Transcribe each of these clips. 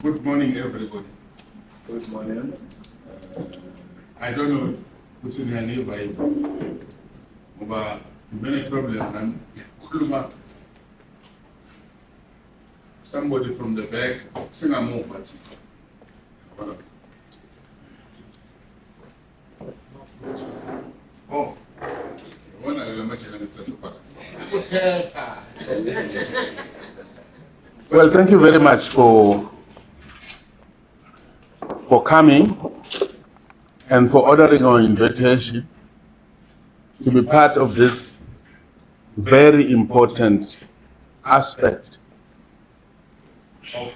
Good morning, everybody. Good morning. I don't know what's in your name, but many problems and somebody from the back sing a more party. Oh, one I well, thank you very much for coming and for ordering our invitation to be part of this very important aspect of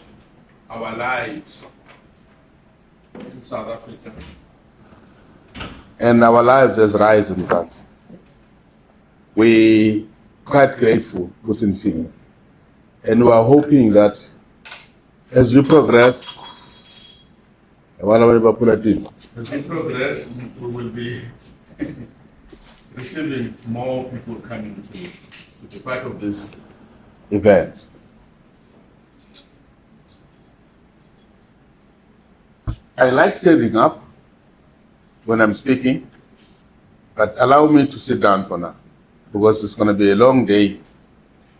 our lives in South Africa and our lives as rising Mzansi. We quite grateful, Putin Finger, and we are hoping that as we progress, we will be receiving more people coming to be part of this event. I like standing up when I'm speaking, but allow me to sit down for now, because it's going to be a long day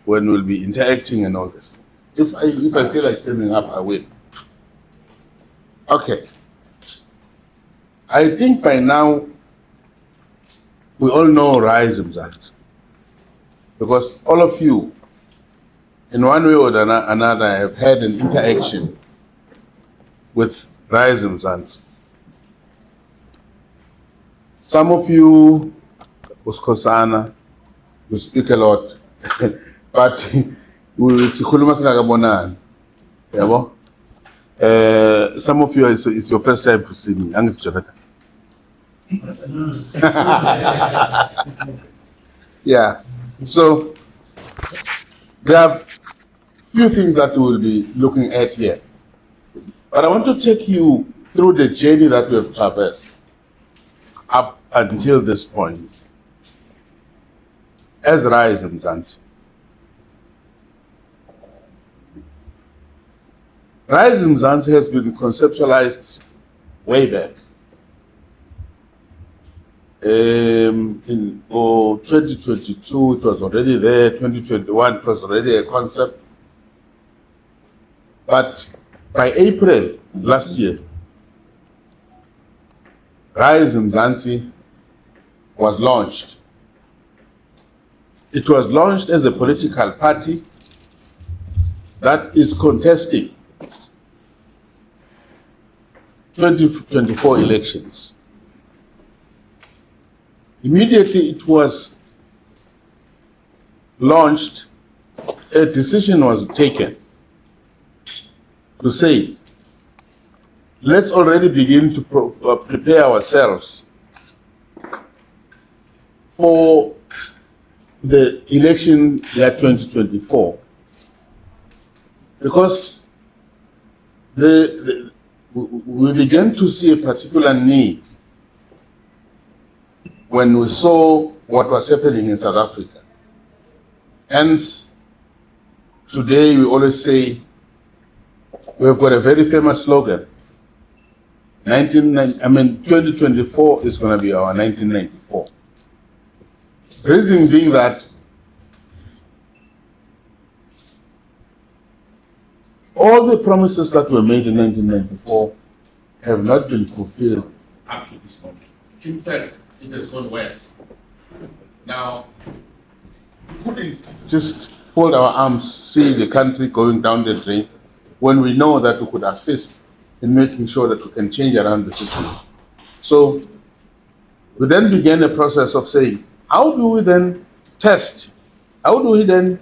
when we'll be interacting and all this. If I feel like standing up, I will. Okay. I think by now we all know Rise Mzansi, because all of you, in one way or another, have had an interaction with Rise Mzansi. Some of you, Uskosana, you speak a lot, but some of you, it's your first time to see me. Yeah, so there are few things that we will be looking at here, but I want to take you through the journey that we have traversed up until this point as Rise Mzansi. Rise Mzansi has been conceptualized way back. In 2022, it was already there. 2021, it was already a concept. But by April last year, Rise Mzansi was launched. It was launched as a political party that is contesting 2024 elections. Immediately it was launched, a decision was taken to say, let's already begin to prepare ourselves for the election year 2024. Because we began to see a particular need when we saw what was happening in South Africa. Hence, today we always say, we've got a very famous slogan, 2024 is going to be our 1994. Reason being that all the promises that were made in 1994 have not been fulfilled up to this moment. In fact, it has gone worse. Now, we couldn't just fold our arms, see the country going down the drain, when we know that we could assist in making sure that we can change around the situation. So we then began a process of saying, how do we then test? How do we then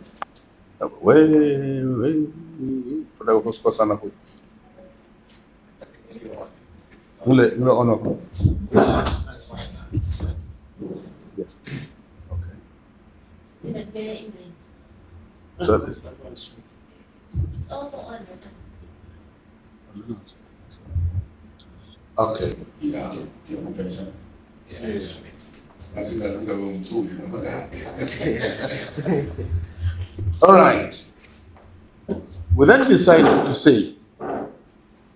That's fine. Yes. Okay. So It's also on. okay. Yeah. Yes. I think I'm going to All right. We then decided to say,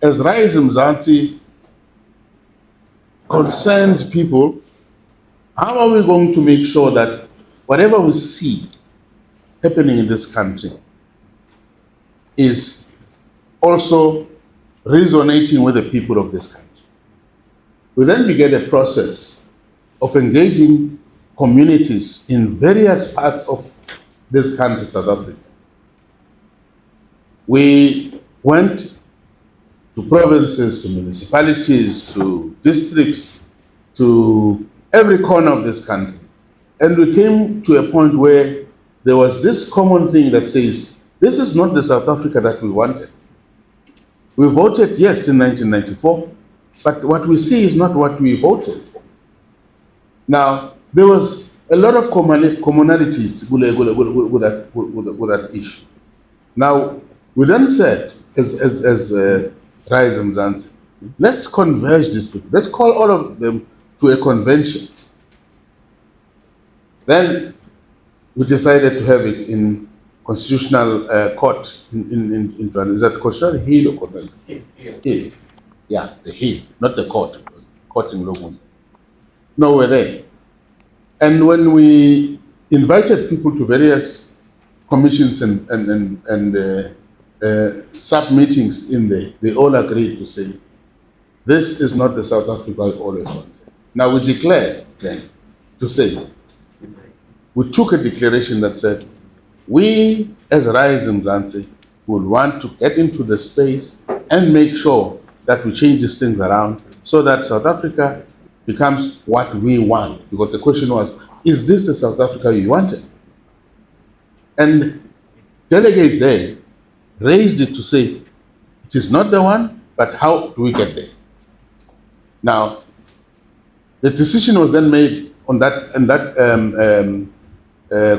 as Rise Mzansi concerned people, how are we going to make sure that whatever we see happening in this country is also resonating with the people of this country? We then began a process of engaging communities in various parts of this country, South Africa. We went to provinces, to municipalities, to districts, to every corner of this country. And we came to a point where there was this common thing that says, this is not the South Africa that we wanted. We voted yes in 1994, but what we see is not what we voted for. Now, there was a lot of commonalities with that issue. Now, we then said, as Rise and Mzansi, let's converge these people. Let's call all of them to a convention. Then we decided to have it in constitutional court in is that constitutional hill or court? Hill. Yeah, the hill, not the court. Court in Logun. No, we're there. And when we invited people to various commissions and sub meetings in there, they all agreed to say, this is not the South Africa I always wanted. Now we declared then to say, we took a declaration that said, we as Rise and Mzansi would want to get into the space and make sure that we change these things around so that South Africa becomes what we want. Because the question was, is this the South Africa you wanted? And delegates there raised it to say, it is not the one, but how do we get there? Now, the decision was then made on that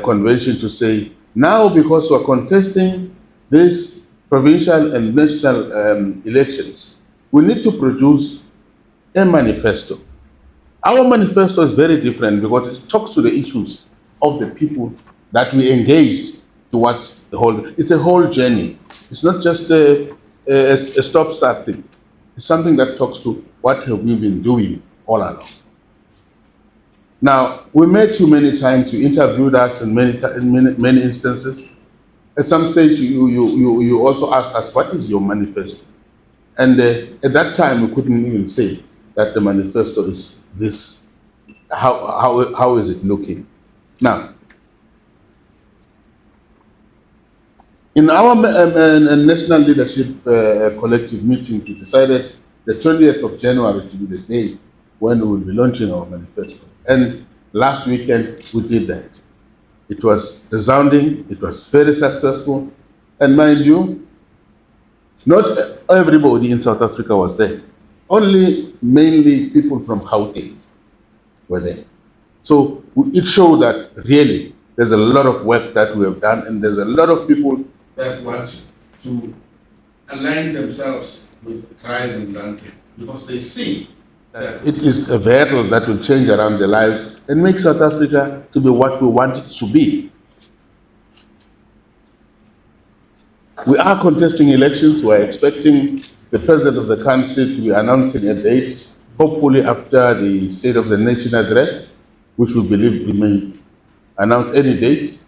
convention to say, now because we're contesting these provincial and national elections, we need to produce a manifesto. Our manifesto is very different because it talks to the issues of the people that we engaged towards the whole. It's a whole journey. It's not just a stop-start thing. It's something that talks to what have we been doing all along. Now, we met you many times. You interviewed us in many instances. At some stage, you also asked us, what is your manifesto? And at that time, we couldn't even say that the manifesto is this. How is it looking? Now, in our national leadership collective meeting, we decided the 20th of January to be the day when we will be launching our manifesto. And last weekend, we did that. It was resounding, it was very successful. And mind you, not everybody in South Africa was there. Only mainly people from Gauteng were there. So it showed that really there's a lot of work that we have done, and there's a lot of people that want to align themselves with Rise and Mzansi because they see that it is a battle that will change around their lives and make South Africa to be what we want it to be. We are contesting elections. We are expecting the president of the country to be announcing a date, hopefully after the State of the Nation address, which we believe he may announce any date.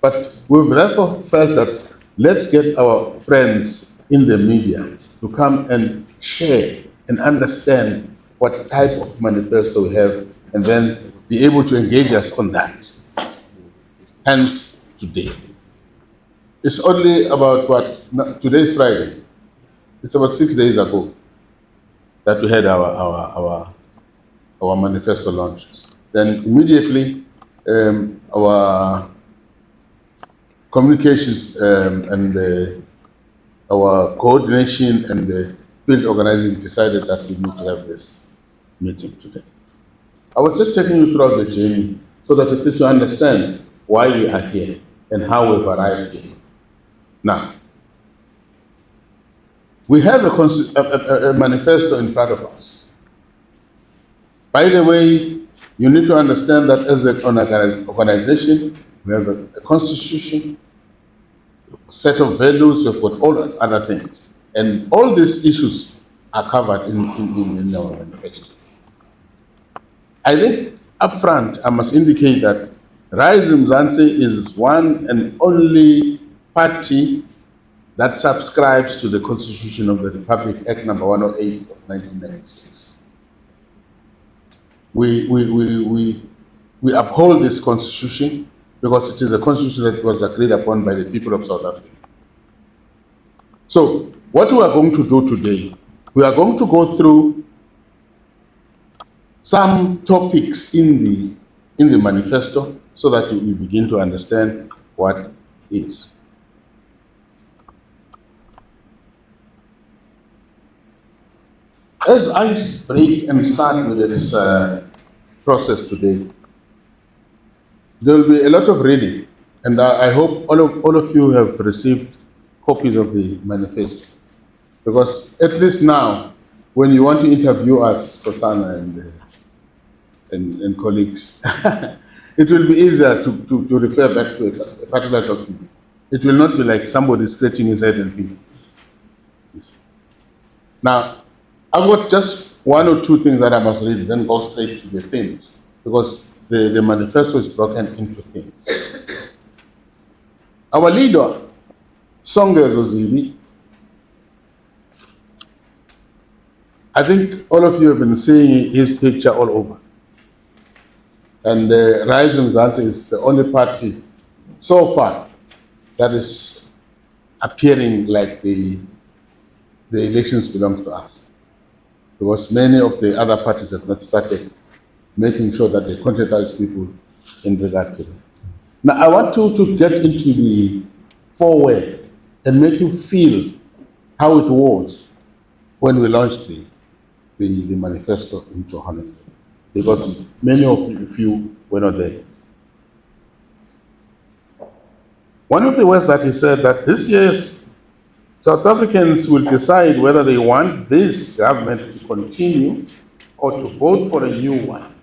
But we've therefore felt that let's get our friends in the media to come and share and understand what type of manifesto we have, and then be able to engage us on that. Hence, today. It's only about today's Friday. It's about 6 days ago that we had our manifesto launches. Then immediately, our communications and our coordination and the field organizing decided that we need to have this meeting today. I was just taking you throughout the journey so that at least you understand why we are here and how we've arrived here. Now, we have a manifesto in front of us. By the way, you need to understand that as an organization, we have a constitution, a set of values, we've got all other things. And all these issues are covered in our manifesto. I think upfront, I must indicate that Rise Mzansi is one and only party that subscribes to the Constitution of the Republic, Act number 108 of 1996. We uphold this Constitution because it is a Constitution that was agreed upon by the people of South Africa. So, what we are going to do today, we are going to go through some topics in the manifesto so that we begin to understand what it is. As I break and start with this process today, there will be a lot of reading, and I hope all of you have received copies of the manifesto, because at least now, when you want to interview us, Kosana and colleagues, it will be easier to refer back to a particular document. It will not be like somebody scratching his head and thinking. Now, I've got just one or two things that I must read, then go straight to the themes, because the manifesto is broken into themes. Our leader, Songe Rosivi, I think all of you have been seeing his picture all over. And Rise Mzansi is the only party so far that is appearing like the elections belong to us. Because many of the other parties have not started making sure that they conscientize people in regard to that. Now, I want you to get into the forward and make you feel how it was when we launched the manifesto in Johannesburg, because many of you were not there. One of the words that he said that this year's South Africans will decide whether they want this government to continue or to vote for a new one.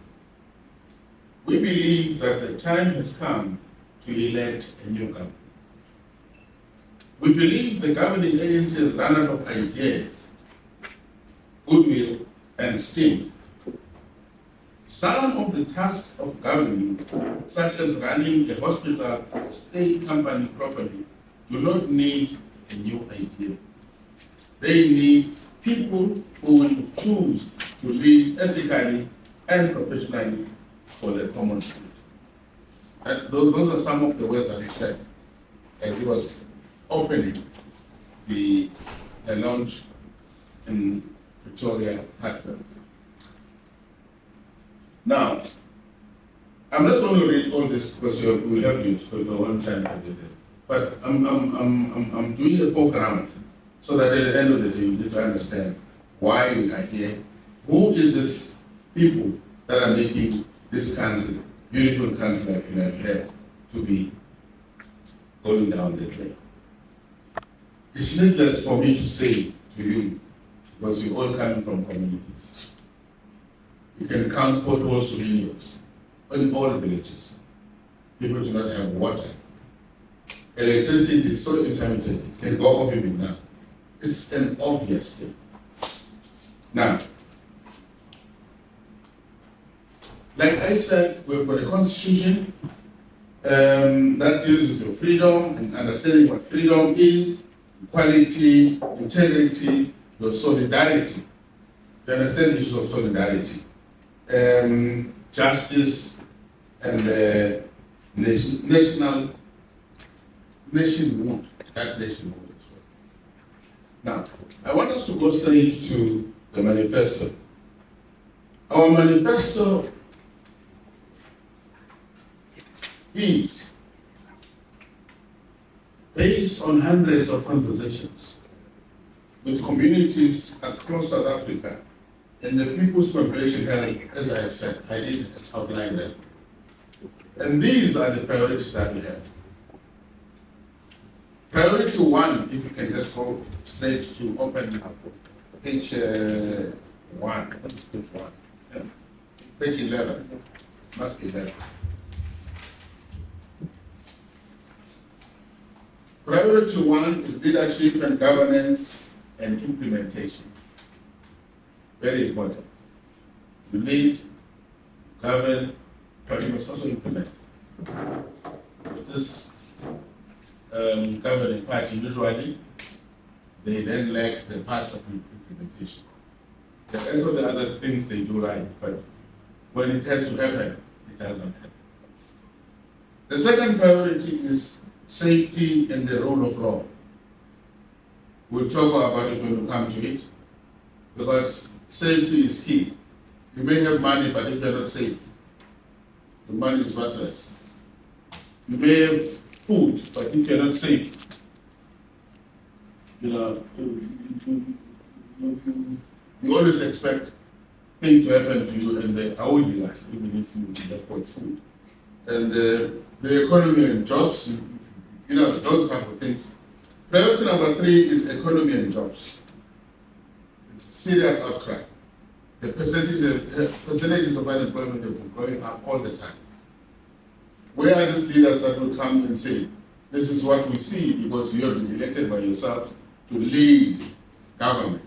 We believe that the time has come to elect a new government. We believe the governing ANC has run out of ideas, goodwill, and steam. Some of the tasks of governing, such as running a hospital or a state company properly, do not need a new idea. They need people who will choose to lead ethically and professionally for the common good. Those are some of the words that he said as he was opening the launch in Pretoria, Hatfield. Now, I'm not going to read all this because we have you for the one time to do that. But I'm doing a foreground so that at the end of the day you need to understand why we are here. Who is this people that are making this country, beautiful country like we have, to be going down that way? It's needless for me to say to you, because we all come from communities. You can count potholes to millions in all villages. People do not have water. Electricity is so intermittent, it can go off even now. It's an obvious thing. Now, like I said, we've got a constitution that deals with your freedom and understanding what freedom is, equality, integrity, your solidarity. You understand the issues of solidarity, justice, and nationhood, that nationhood as well. Now, I want us to go straight to the manifesto. Our manifesto is based on hundreds of conversations with communities across South Africa, and the People's Convention held, as I have said, I did outline them. And these are the priorities that we have. Priority one, if you can just go straight to open page 1, what is page 1? Yeah. Page 11, must be 11. Priority one is leadership and governance and implementation. very important. You lead, govern, but you must also implement. With this governing party, usually, they then lack the part of implementation. The rest of the other things they do right, but when it has to happen, it does not happen. The second priority is safety and the rule of law. We'll talk about it when we come to it, because safety is key. You may have money, but if you're not safe, the money is worthless. You may have food, but if you're not safe, you always expect things to happen to you, and they are only last, even if you have got food. And the economy and jobs, those type of things. Priority number 3 is economy and jobs. It's a serious outcry. The percentages of unemployment have been going up all the time. Where are these leaders that will come and say, this is what we see because you have been elected by yourself to lead government?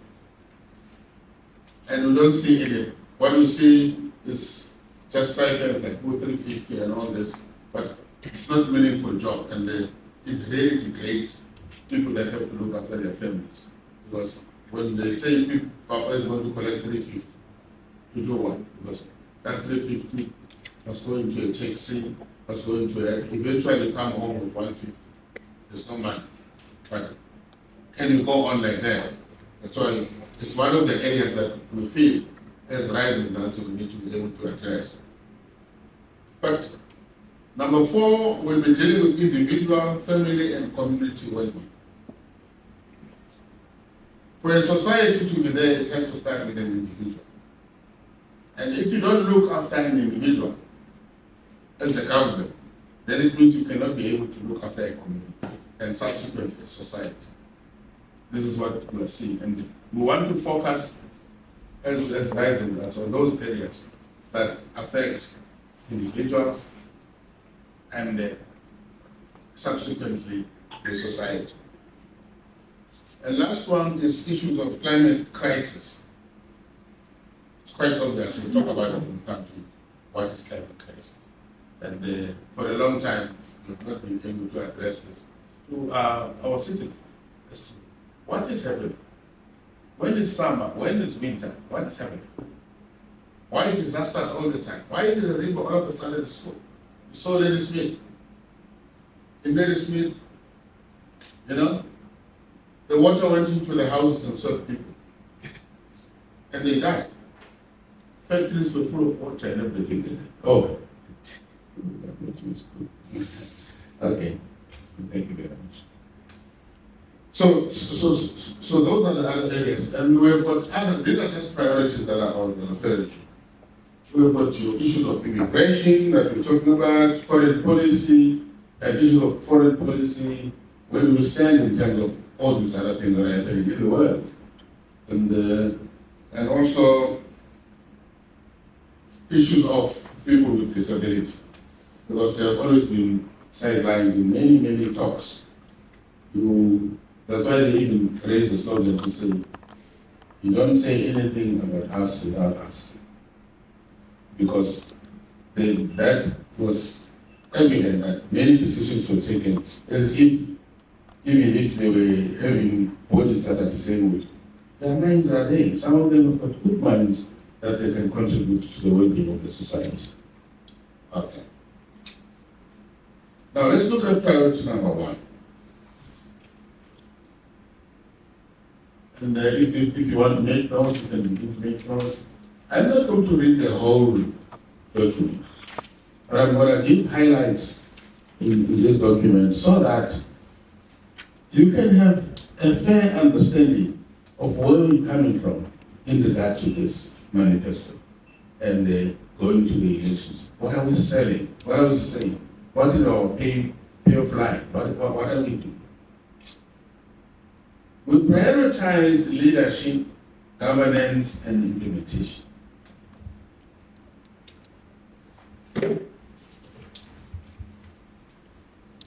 And we don't see anything. What we see is just stipends like 350 and all this, but it's not meaningful job, and it really degrades people that have to look after their families. Because when they say Papa is going to collect 350, to do what? Because that 350 was going to a taxi, was going to eventually come home with 150. There's no money. But can you go on like that? That's why it's one of the areas that we feel as rising Mzansi we need to be able to address. But number 4 will be dealing with individual, family, and community well-being. For a society to be there, it has to start with an individual. And if you don't look after an individual as a government, then it means you cannot be able to look after a community and subsequently a society. This is what we are seeing. And we want to focus as rising on those areas that affect individuals and subsequently the society. And last one is issues of climate crisis. It's quite obvious. We'll talk about it when we come to what is climate crisis. And for a long time, we've not been able to address this to our citizens as to what is happening. When is summer? When is winter? What is happening? Why disasters all the time? Why is the river all of a sudden is full? You saw Lady Smith. In Lady Smith, the water went into the houses and served people. And they died. Factories were full of water and everything. Oh. Okay. Thank you very much. So those are the other areas. And we've got other, these are just priorities that are all referred to. We've got your issues of immigration that we're talking about, foreign policy, and issues of foreign policy, where do we stand in terms of all these other things that are happening in the world. And also issues of people with disability, because they have always been sidelined in many, many talks. That's why they even raise the slogan to say, you don't say anything about us without us. Because that was evident that many decisions were taken as if, even if they were having bodies that are disabled, their minds are there. Some of them have got good minds that they can contribute to the well-being of the society. Okay. Now let's look at priority number 1. And if you want to make notes, you can begin to make notes. I'm not going to read the whole document, but I'm going to give highlights in this document so that you can have a fair understanding of where we're coming from in regard to this manifesto and going to the elections. What are we selling? What are we saying? What is our pay of life? What are we doing? We prioritize leadership, governance, and implementation.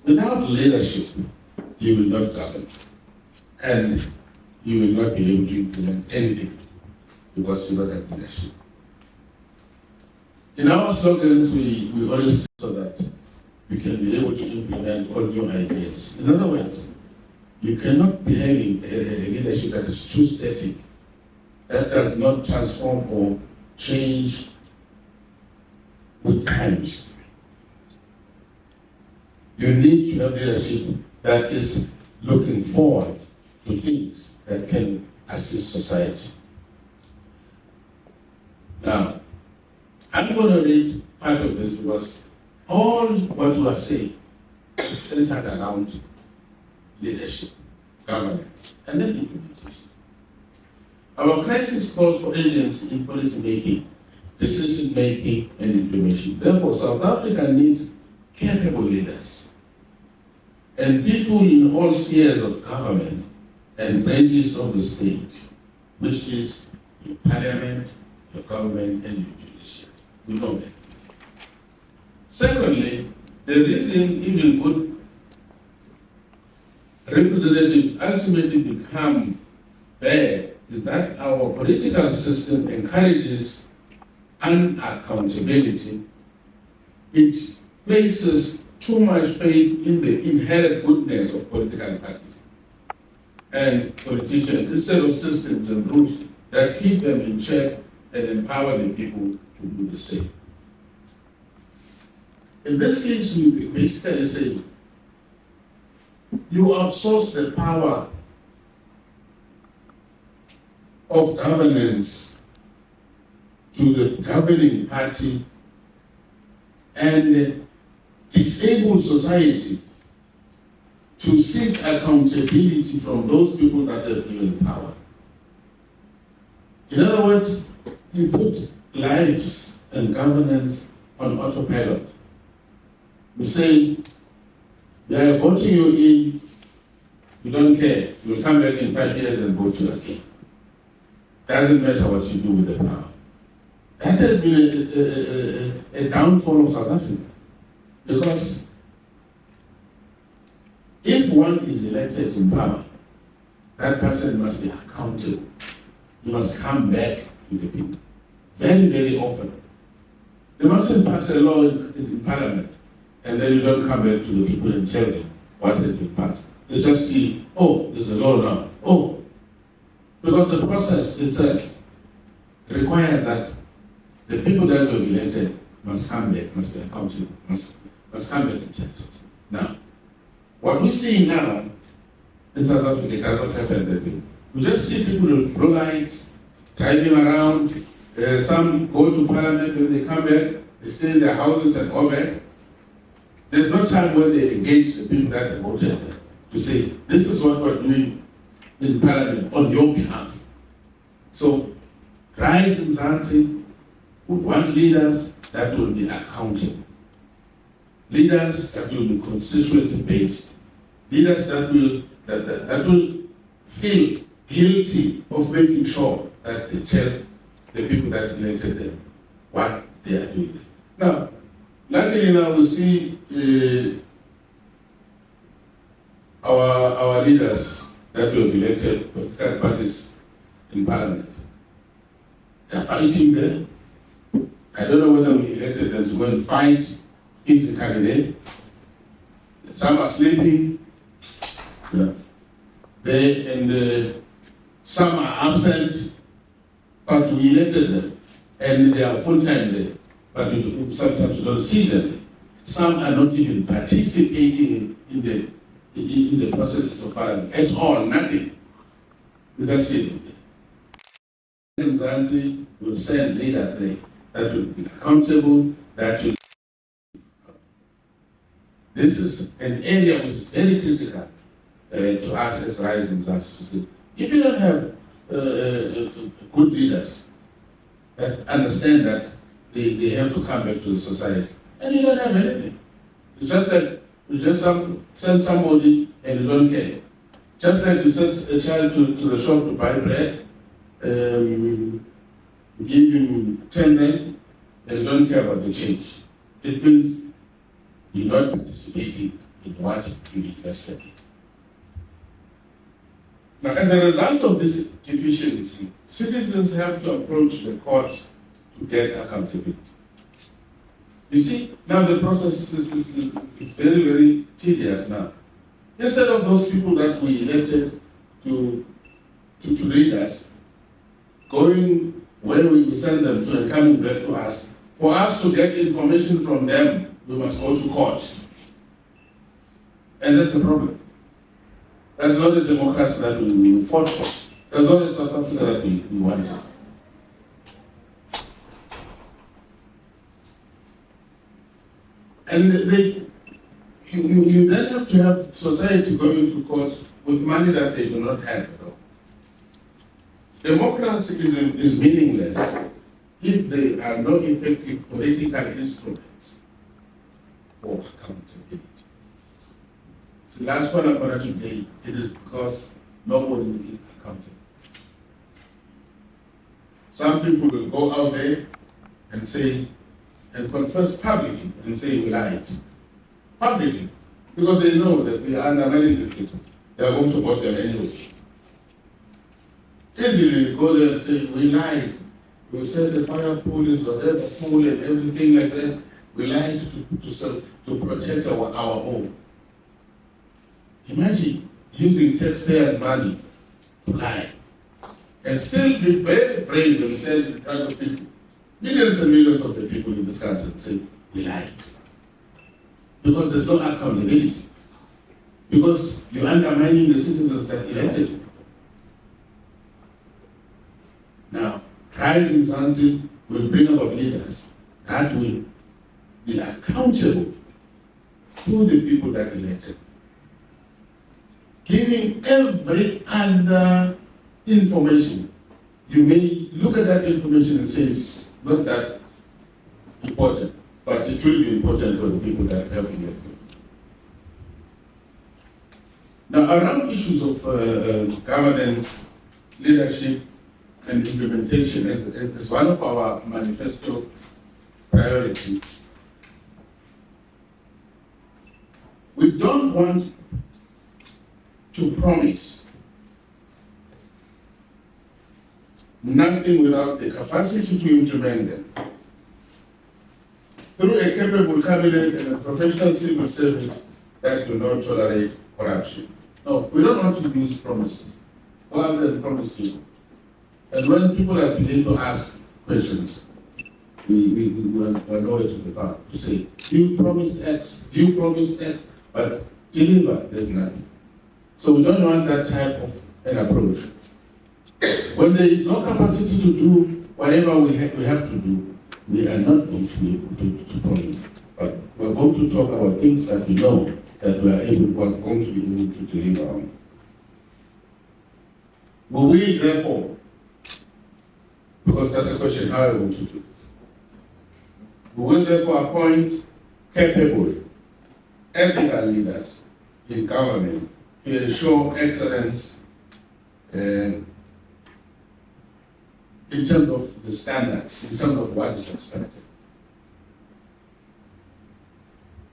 Without leadership, you will not govern, and you will not be able to implement anything. because you don't have leadership. In our slogans, we always say so that we can be able to implement all new ideas. In other words, you cannot be having a leadership that is too static, that does not transform or change with times. You need to have leadership that is looking forward to things that can assist society. Now, I'm going to read part of this because all what we are saying is centered around leadership, governance, and then implementation. Our crisis calls for agency in policy making, decision making, and implementation. Therefore, South Africa needs capable leaders and people in all spheres of government and branches of the state, which is your parliament, your government, and your judiciary. We know that. Secondly, the reason even good representatives ultimately become bad is that our political system encourages unaccountability. It places too much faith in the inherent goodness of political parties and politicians instead of systems and rules that keep them in check and empower the people to do the same. In this case, we basically say, you outsource the power of governance to the governing party and disable society to seek accountability from those people that have given power. In other words, you put lives and governance on autopilot. We say, we are voting you in, you don't care. You'll come back in 5 years and vote you again. Doesn't matter what you do with the power. That has been a downfall of South Africa. Because if one is elected in power, that person must be accountable. He must come back to the people. Very, very often. They mustn't pass a law in parliament and then you don't come back to the people and tell them what has been passed. They just see, oh, there's a law now. Oh, because the process itself requires that the people that were elected must come back, must be accountable, must come back and tell us. Now, what we see now in South Africa does not happen that way. We just see people with blue lights driving around. Some go to parliament when they come back, they stay in their houses and go back. There's no time when they engage the people that voted them to say, this is what we're doing in parliament on your behalf. So, Rise in Mzansi would want leaders that will be accountable. Leaders that will be constituency based. Leaders that will feel guilty of making sure that they tell the people that elected them what they are doing. Now, luckily now we see our leaders that we have elected, political parties in parliament. They're fighting there. I don't know whether we elected them to go and fight physically there. Some are sleeping. Yeah. Some are absent, but we elected them, and they are full-time there. But sometimes you don't see them. Some are not even participating in the processes of parliament at all, nothing. We just see them there. Mzansi will send leaders there that will be accountable, that will. This is an area which is very critical to us as Rise in Mzansi. If you don't have good leaders that understand that they have to come back to the society, and you don't have anything. It's just that you just send somebody and you don't care. Just like you send a child to the shop to buy bread, give him 10 rand, and you don't care about the change. It means you're not participating in what you invested in. Now, as a result of this deficiency, citizens have to approach the court to get accountability. You see, now the process is very, very tedious now. Instead of those people that we elected to lead us, going where we send them to and coming back to us, for us to get information from them, we must go to court. And that's a problem. That's not a democracy that we fought for. That's not a South Africa that we wanted. And you then have to have society going to court with money that they do not have at all. Democracy is meaningless if there are no effective political instruments for accountability. So last one I'm going to today, it is because nobody is accountable. Some people will go out there and say, and confess publicly and say we lied. Publicly. Because they know that we are undermining these people. They are going to vote them anyway. Easily go there and say we lied. We said the fire pool is whatever pool and everything like that. We lied to protect our home. Imagine using taxpayers' money to lie. And still be very brave and stand in front of people. Millions and millions of the people in this country say, we lied. Because there's no accountability. Because you're undermining the citizens that elected you. Now, Rise in Mzansi will bring about leaders that will be accountable to the people that elected. Giving every other information. You may look at that information and say it's not that important, but it will be important for the people that have elected. Now, around issues of governance, leadership, and implementation is one of our manifesto priorities. We don't want to promise nothing without the capacity to implement them. Through a capable cabinet and a professional civil service that do not tolerate corruption. No, we don't want to use promises. Go out there and promise people. And when people are beginning to ask questions, we are nowhere to be found to say, you promised X, but deliver, there's nothing. So we don't want that type of an approach. When there is no capacity to do whatever we have to do, we are not going to be able to promise. But we're going to talk about things that we know that we are going to be able to deliver on. Will we therefore, because that's a question, how are we going to do? We will therefore appoint capable, ethical leaders in government to ensure excellence in terms of the standards, in terms of what is expected.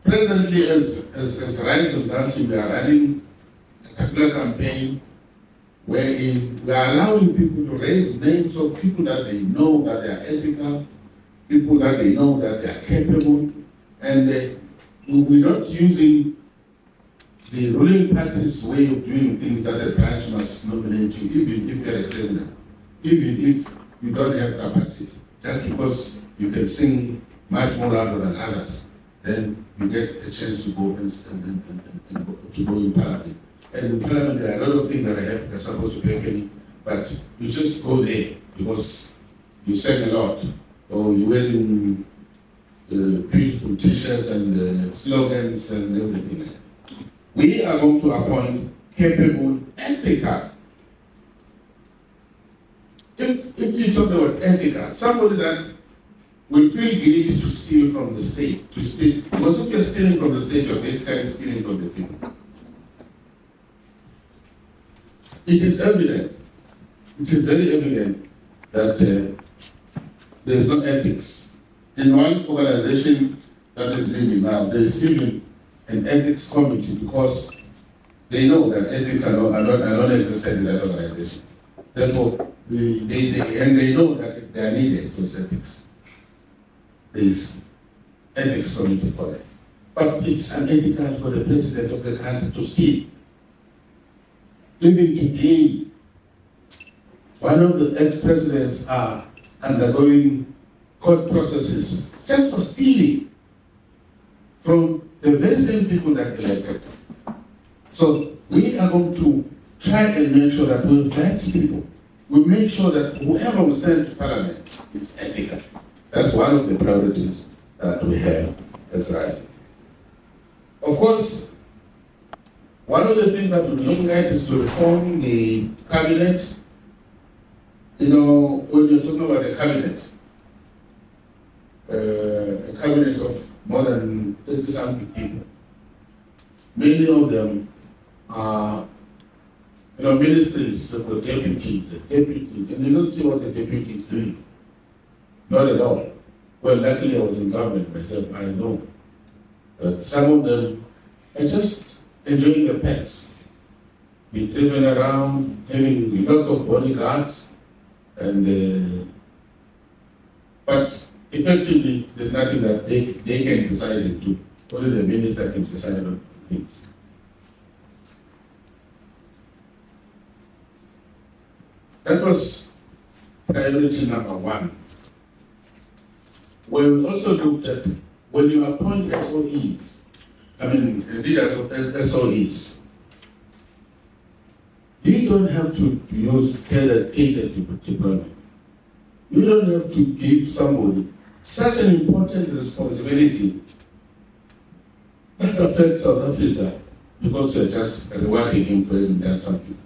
Presently, as Rise in Mzansi, we are running a particular campaign wherein we are allowing people to raise names of people that they know that they are ethical, people that they know that they are capable, and we're not using the ruling party's way of doing things that the branch must nominate you, even if you're a criminal, even if you don't have capacity. Just because you can sing much more louder than others, then you get a chance to go to go in parliament. And in parliament, there are a lot of things that are supposed to happen, but you just go there because you sang a lot, or you're wearing beautiful T-shirts and slogans and everything. We are going to appoint capable, ethical. If you talk about ethical, somebody that will feel guilty to steal from the state, because if you're stealing from the state, you're basically stealing from the people. It is evident, it is very evident that there's no ethics. In one organization that is living now, there's even an ethics committee because They know that ethics are non-existent in that organization. Therefore, they know that they are needed, those ethics. There's ethics committee for that. But it's unethical for the president of the country to steal. Even today, one of the ex-presidents are undergoing court processes just for stealing from the very same people that elected. So we are going to try and make sure that we vet people. We make sure that whoever we send to parliament is ethical. That's one of the priorities that we have as Rising. Of course, one of the things that we're looking at is to reform the cabinet. You know, when you're talking about a cabinet of more than 30-something people, many of them are, ministries of the deputies, and you don't see what the deputy is doing. Not at all. Well, luckily I was in government myself, I know that some of them are just enjoying the pets, be driven around, having lots of bodyguards, and but effectively there's nothing that they can decide to do. Only the minister can decide on things. That was priority number one. We also looked at when you appoint SOEs, leaders of SOEs, you don't have to use catered deployment. You don't have to give somebody such an important responsibility that affects South Africa because you're just rewarding him for having done something.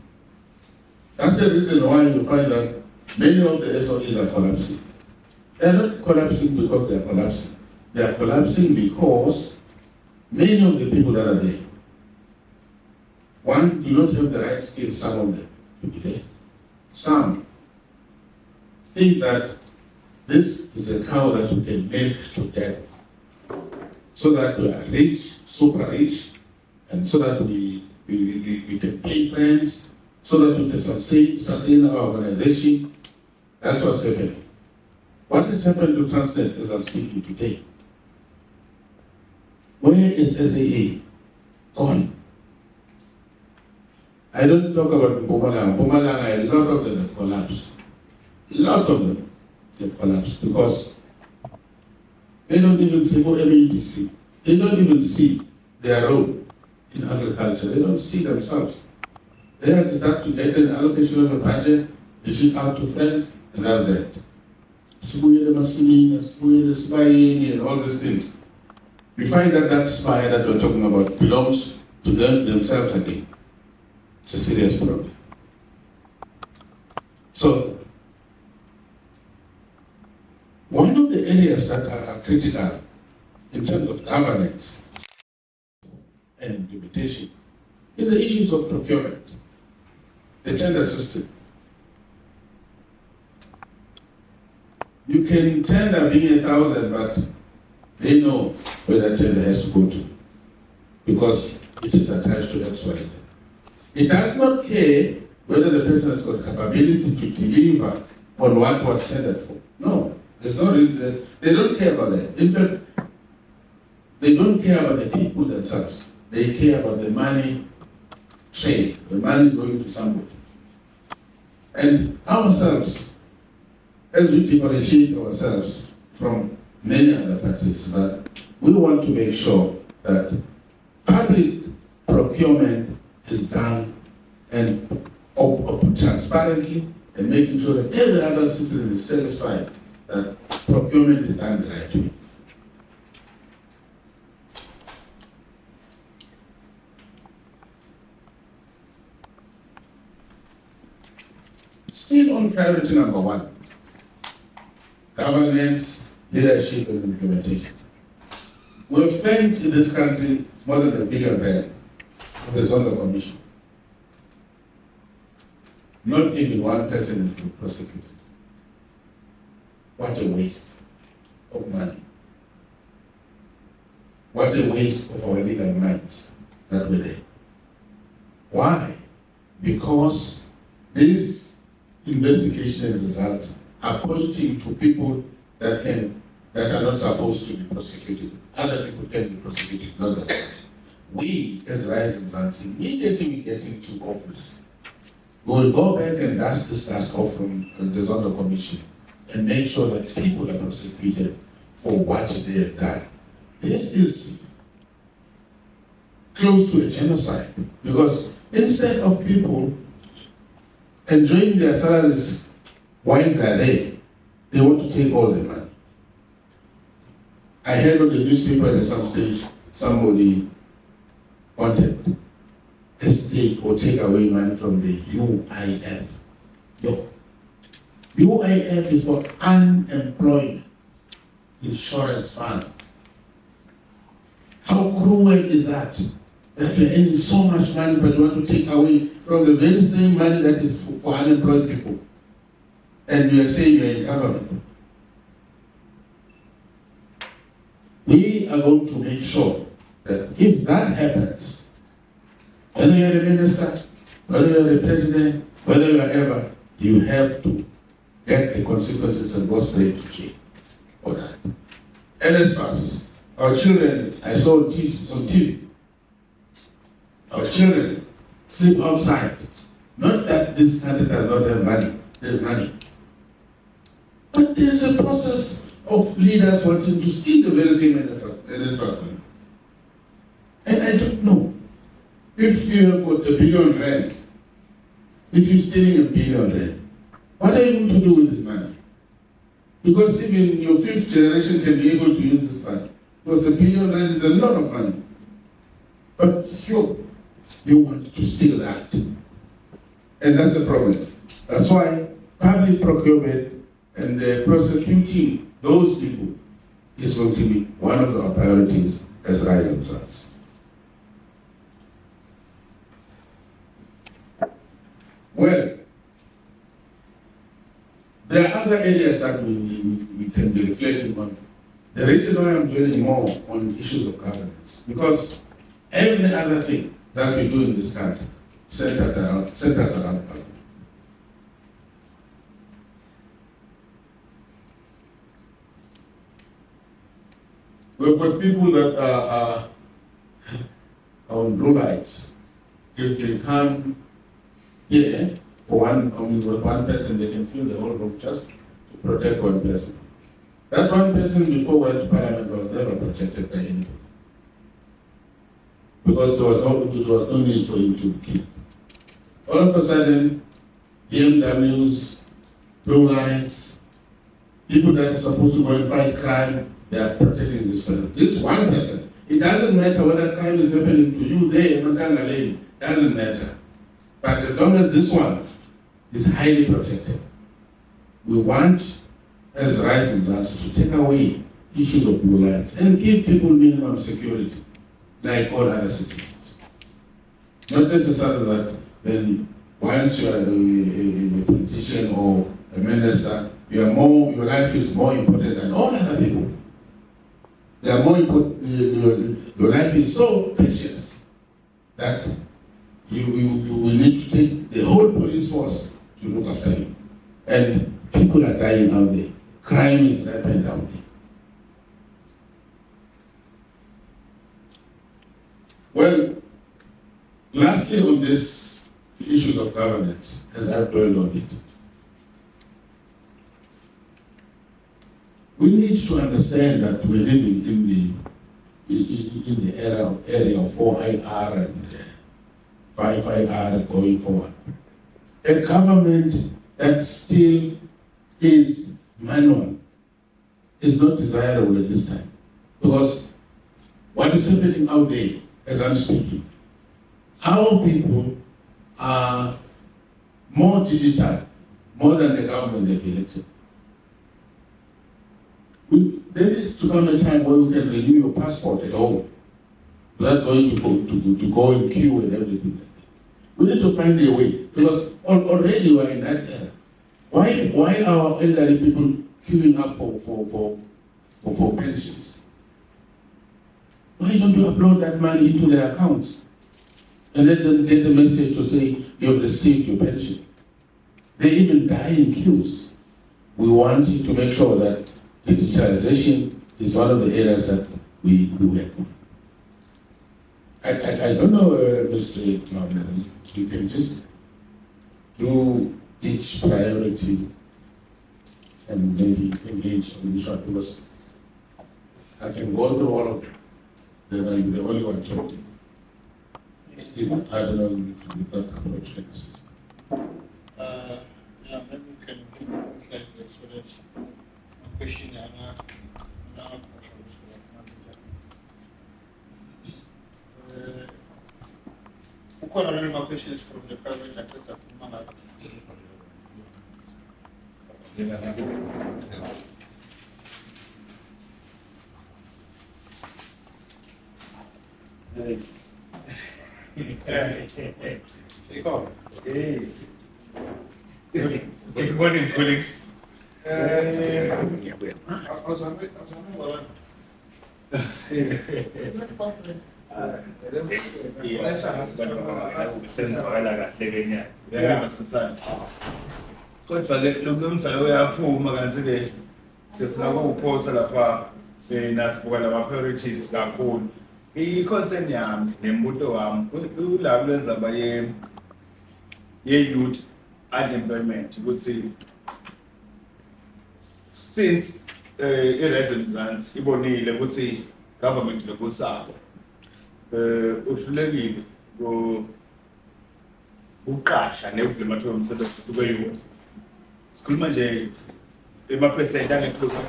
That's the reason why you find that many of the SOEs are collapsing. They're not collapsing because they're collapsing. They are collapsing because many of the people that are there, one, do not have the right skills, some of them, to be there. Some think that this is a cow that we can milk to death so that we are rich, super rich, and so that we can pay friends, so that we can sustain our organization. That's what's happening. What has happened to Transnet as I'm speaking today? Where is SAA? Gone. I don't talk about Mpumalanga. Mpumalanga, a lot of them have collapsed. Lots of them have collapsed because they don't even see MADC. They don't even see their role in agriculture. They don't see themselves. They have to start to get an allocation of a budget, dish it out to friends, and all that. And all these things. We find that that spy that we're talking about belongs to them themselves again. It's a serious problem. So, one of the areas that are critical in terms of governance and implementation is the issues of procurement, the tender system. You can tender being 1,000, but they know where that tender has to go to because it is attached to XYZ. It does not care whether the person has got capability to deliver on what was tendered for. No, there's no reason. They don't care about that. In fact, they don't care about the people themselves. They care about the money trade, the money going to somebody. And ourselves, as we differentiate ourselves from many other parties, that we want to make sure that public procurement is done and transparently, and making sure that every other citizen is satisfied that procurement is done the right way. Still on priority number one, governance, leadership, and implementation. We've spent in this country more than R1 billion on the Zonda Commission. Not even one person has been prosecuted. What a waste of money. What a waste of our legal minds that were there. Why? Because these investigation results are pointing to people that are not supposed to be prosecuted. Other people can be prosecuted, not that. We, as Rise Mzansi, immediately we get into office, we will go back and dust this dust off from the Zondo Commission and make sure that people are prosecuted for what they have done. This is close to a genocide, because instead of people enjoying their salaries while they're there, they want to take all the money. I heard on the newspaper at some stage, somebody wanted to take or take away money from the UIF. No. UIF is for unemployment insurance fund. How cruel is that? That you're earning so much money, but you want to take away from the very same money that is for unemployed people. And you are saying you're in government. We are going to make sure that if that happens, whether you're a minister, whether you're a president, whether you're ever, you have to get the consequences and go straight to jail for that. NSFAS, our children, I saw on TV, our children sleep outside. Not that this country does not have money, there's money. But there's a process of leaders wanting to steal the very same NSFAS money. And I don't know, if you have got R1 billion, if you're stealing R1 billion, what are you going to do with this money? Because even your fifth generation can be able to use this money. Because R1 billion is a lot of money. But you want to steal that. And that's the problem. That's why public procurement and prosecuting those people is going to be one of our priorities as Rising Stars. Well, there are other areas that we can be reflecting on. The reason why I'm dwelling more on issues of governance, because every other thing that we do in this country centers around government. We've got people that are on blue lights. If they come here for with one person, they can fill the whole room just to protect one person. That one person before went to Parliament was never protected by anything. Because there was no need for him to be killed. All of a sudden, BMWs, blue lights, people that are supposed to go and fight crime, they are protecting this person. This one person. It doesn't matter whether crime is happening to you there, Mpumalanga Lane, doesn't matter. But as long as this one is highly protected, we want, as Rising Mzansi, to take away issues of blue lights and give people minimum security, like all other citizens. Not necessarily that then once you are a politician or a minister, your life is more important than all other people. They are more important. Your life is so precious that you will need to take the whole police force to look after you. And people are dying out there. Crime is rampant out there. Well, lastly on this issues of governance, as I've dwelled on it, we need to understand that we're living in the area of 4IR and 5IR going forward. A government that still is manual is not desirable at this time. Because what is happening out there, as I'm speaking, our people are more digital, more than the government they've elected. There needs to come a time where we can renew your passport at home without going to go in queue and everything. We need to find a way, because already we're in that era. Why are elderly people queuing up for pensions? Why don't you upload that money into their accounts? and let them get the message to say you've received your pension. They even die in queues. We want to make sure that digitalization is one of the areas that we work on. I don't know, Mr. Norman, you can just do each priority and maybe engage on this one, because I can go through all of them. Then I'm the only one talking. I don't know if that approach can assist. Yeah, maybe we can look like that so that a question and another ukhona noma questions from the private sector Mpumalanga. Good morning, colleagues. Kodwa ke lomzalo uyaphuma kanti ke sifuna ukuphosa lapha nasibuka lama priorities kakhulu. I-concern yami nembuto wami ula kulenza baye youth unemployment ukuthi since i-rise Mzansi ibonile ukuthi government lokusapho uhlulekile uqasha nevule amathuba omsebenzi kube youth. Sikhuluma nje emaphesenti ange-close to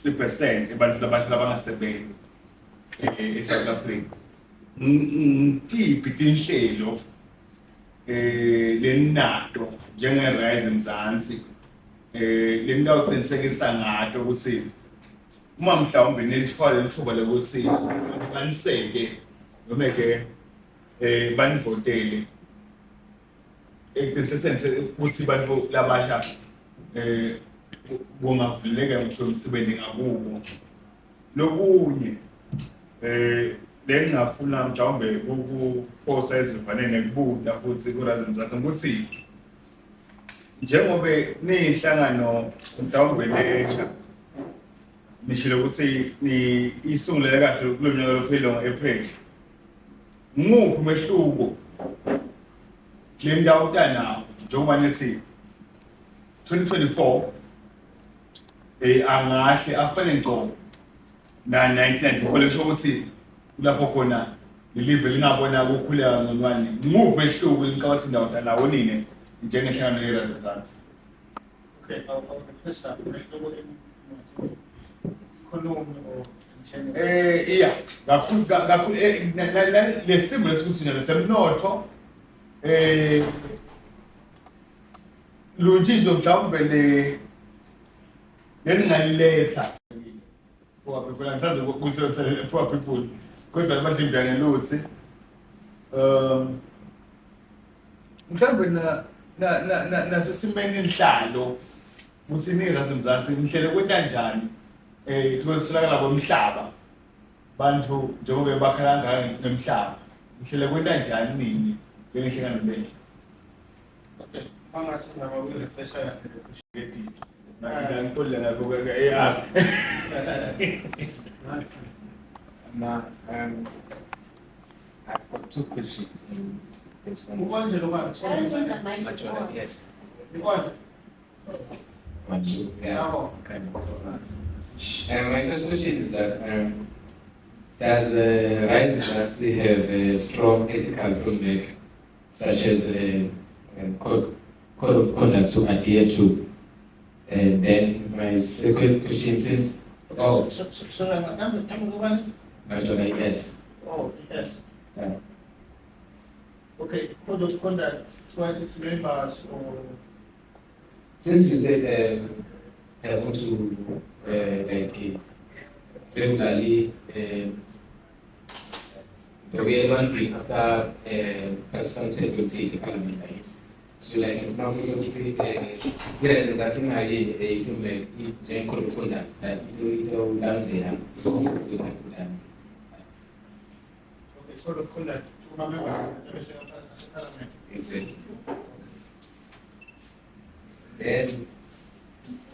33% ebantwini abasha abangasebenzi eSouth Africa. Ngitiphi tinhlelo lenato njenge-rise Mzansi lenitawuqinisekisa ngato ukuthi uma mhlawumbe nilithola lithuba lokuthi baniseke noma ke banivotele ekuqinisekiseni ukuthi bantu labasha bongavuleka ngitho umsebenzi ngakubo. Lokunye lengingafuna mhlawumbe ukuphosa ezifanele nekubuda futhi ku-rise Mzansi ukuthi njengoba niyihlangano mhlawumbe lesha nishilo ukuthi ni isungulele kahle kulo nyaka lophelo ngo-April, nguphi umehluko le ndawo tanawo njengoba nithi 2024 angahle afane ngqo na 1994 lesho ukuthi lapho khona lelive lingabona ukukhuleka kangconywana. Nguphi umehluko ngicabanga indawo tanawo nini njengenhlangano ye-rise Mzansi? Okay, I'll first start. Yeah, kakhulu lesimo lesikusinya lesemnotho luntshintsho mhlawumbe leningaliletha poor people angisazi ukuthi poor people kodwa abantu imbiyane luthi mhlawumbe nasesimeni inhlalo ukuthi ni-rise Mzansi nihlele kwenta njani kuswelakala kwemhlaba bantu njengoba bakhala kangaka ngemhlaba nihlele kwenta njani nini njengehlangano leyo? Okay, angathi nama we-refresha Ngeti ngikholwa ngakho ke-AR. I've got two questions. First one. Ukwanje lokho I don't think that mic is on. Yes. ukwanje One, two. Yeah. Now. Okay. My first question is that does rise Mzansi have a strong ethical framework, such as code of conduct to adhere to? And then my second question is, so I'm going. naturally, yes. Oh, yes. Yeah. Okay, code of conduct towards its members or Since you said I want to regularly the way one week after presented with the parliament, right? So like now we will see yes, that thing I did from the code of conduct that you dance here. okay, code of conduct Exactly. Then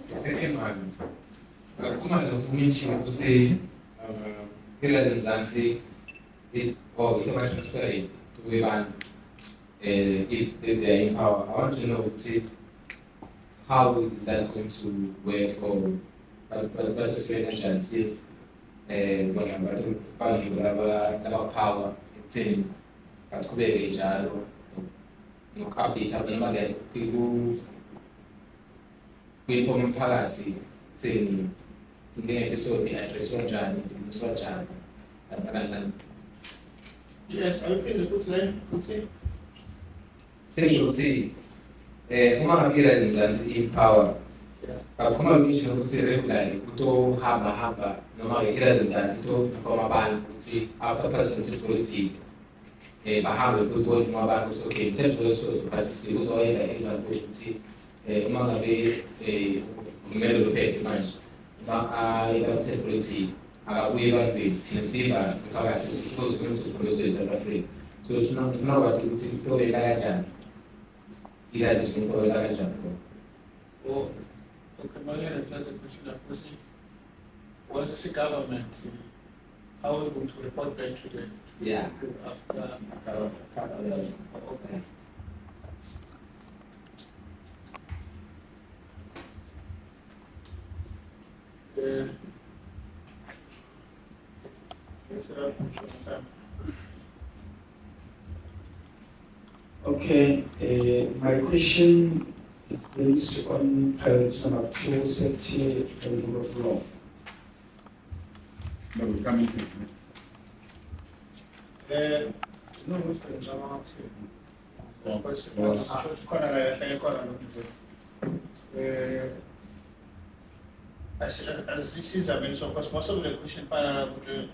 the second one, kuma mention to say areas in Mzansi it transparent to everyone if they are in power. I want to know how is that going to work for but chances about power in but kube njalo nokukhabisa noma ke kuyinform umphakathi thini ngeke so-addresswa njani kulungiswa njani kanjani. Yes, I think the first line would say. Sesho ukuthi uma ngaphila ezinzansi in-power kakhuluma ngisho ukuthi regularly kutohamba noma ngephila ezinzansi kuto-inform abantu ukuthi abaphaphazise politic bahambe futhi bonifoma abantu ukuthi okay mthetho lesoziphasisiwe uzoyenza example ukuthi uma ngabe umele lophethe manje umthetho politic akabuye ebantwini thina siva umphakathi sihluze kumthetho wesouth Africa so sifuna kwathi ukuthi kutobela kanjani ilazi zintobela kanjani. Oh, okay, my question of question. What is the government? How are we going to report back to them? Yeah. After. Okay. Okay, my question is based on priority number 2, safety and rule of law. No, we're coming to it. No, as this is a so because most of the question panel would